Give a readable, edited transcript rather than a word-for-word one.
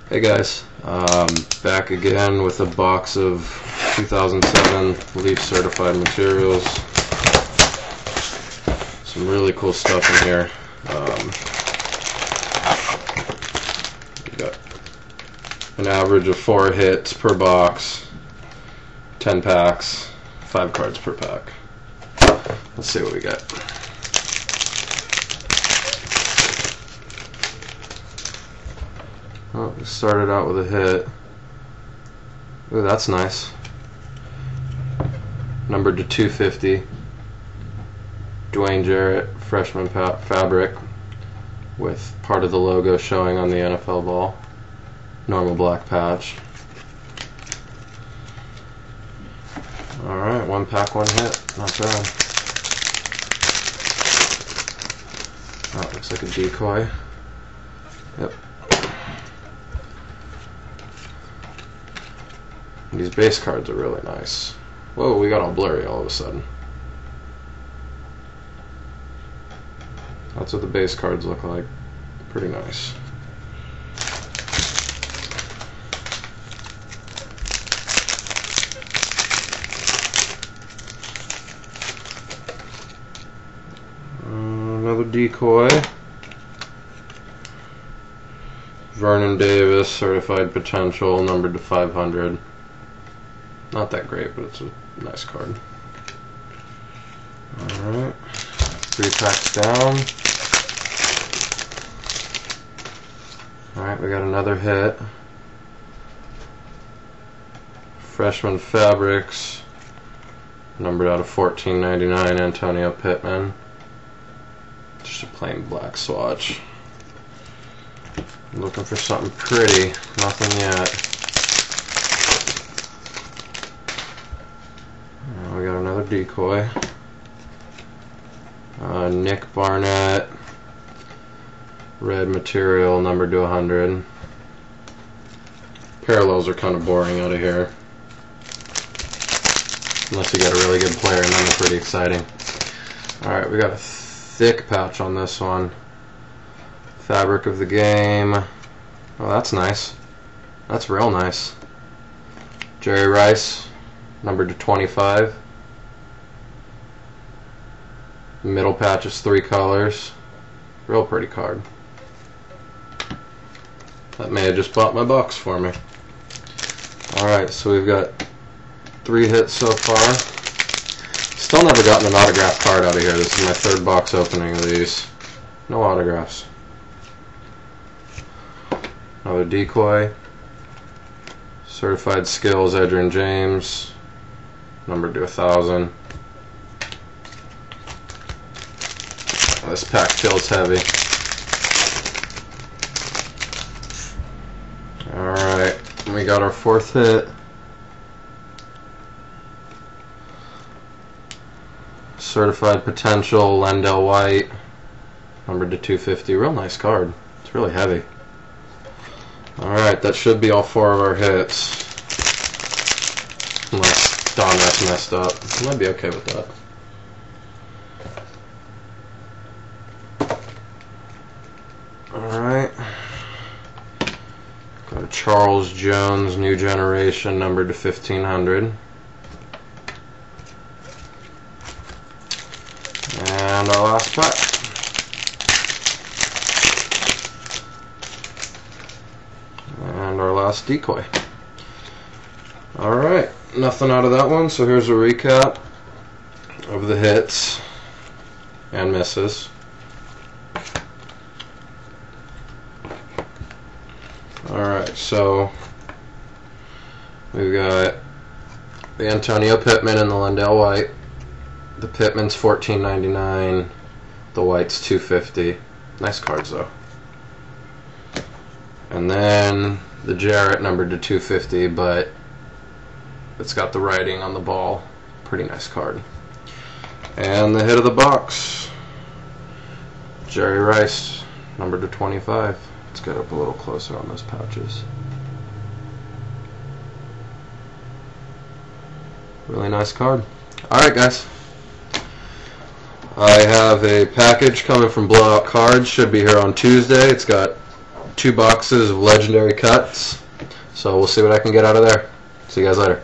Hey guys, back again with a box of 2007 Leaf certified materials. Some really cool stuff in here. We got an average of 4 hits per box, 10 packs, 5 cards per pack. Let's see what we got. Oh, we started out with a hit. Ooh, that's nice. Numbered to 250. Dwayne Jarrett, freshman fabric, with part of the logo showing on the NFL ball. Normal black patch. Alright, 1 pack, 1 hit. Not bad. Oh, looks like a decoy. Yep. These base cards are really nice. Whoa, we got all blurry all of a sudden. That's what the base cards look like. Pretty nice. Another decoy. Vernon Davis, certified potential, numbered to 500. Not that great, but it's a nice card. Alright, 3 packs down. Alright, we got another hit. Freshman Fabrics, numbered out of 14.99, Antonio Pittman. Just a plain black swatch. I'm looking for something pretty, nothing yet. We got another decoy. Nick Barnett, red material, numbered to 100. Parallels are kind of boring out of here, unless you got a really good player, and then they're pretty exciting. Alright, we got a thick pouch on this one. Fabric of the game. Oh, that's nice. That's real nice. Jerry Rice, numbered to 25. Middle patch is 3 colors. Real pretty card. That may have just bought my box for me. Alright, so we've got 3 hits so far. Still never gotten an autographed card out of here. This is my 3rd box opening of these. No autographs. Another decoy. Certified Skills, Edgerrin James, numbered to 1,000. This pack feels heavy. Alright, we got our 4th hit. Certified Potential, Lendell White, numbered to 250. Real nice card. It's really heavy. Alright, that should be all 4 of our hits. Unless Donruss messed up. I might be okay with that. Alright. Got a Charles Jones, New Generation, numbered to 1,500. And our last pack. And our last decoy. Alright, nothing out of that one, so here's a recap of the hits and misses. Alright, so we've got the Antonio Pittman and the Lendell White. The Pittman's $14.99, the White's $2.50. Nice cards though. And then the Jarrett, numbered to 250, but it's got the writing on the ball. Pretty nice card. And the hit of the box, Jerry Rice, numbered to 25. Let's get up a little closer on those pouches. Really nice card. Alright guys, I have a package coming from Blowout Cards. Should be here on Tuesday. It's got 2 boxes of legendary cuts. So we'll see what I can get out of there. See you guys later.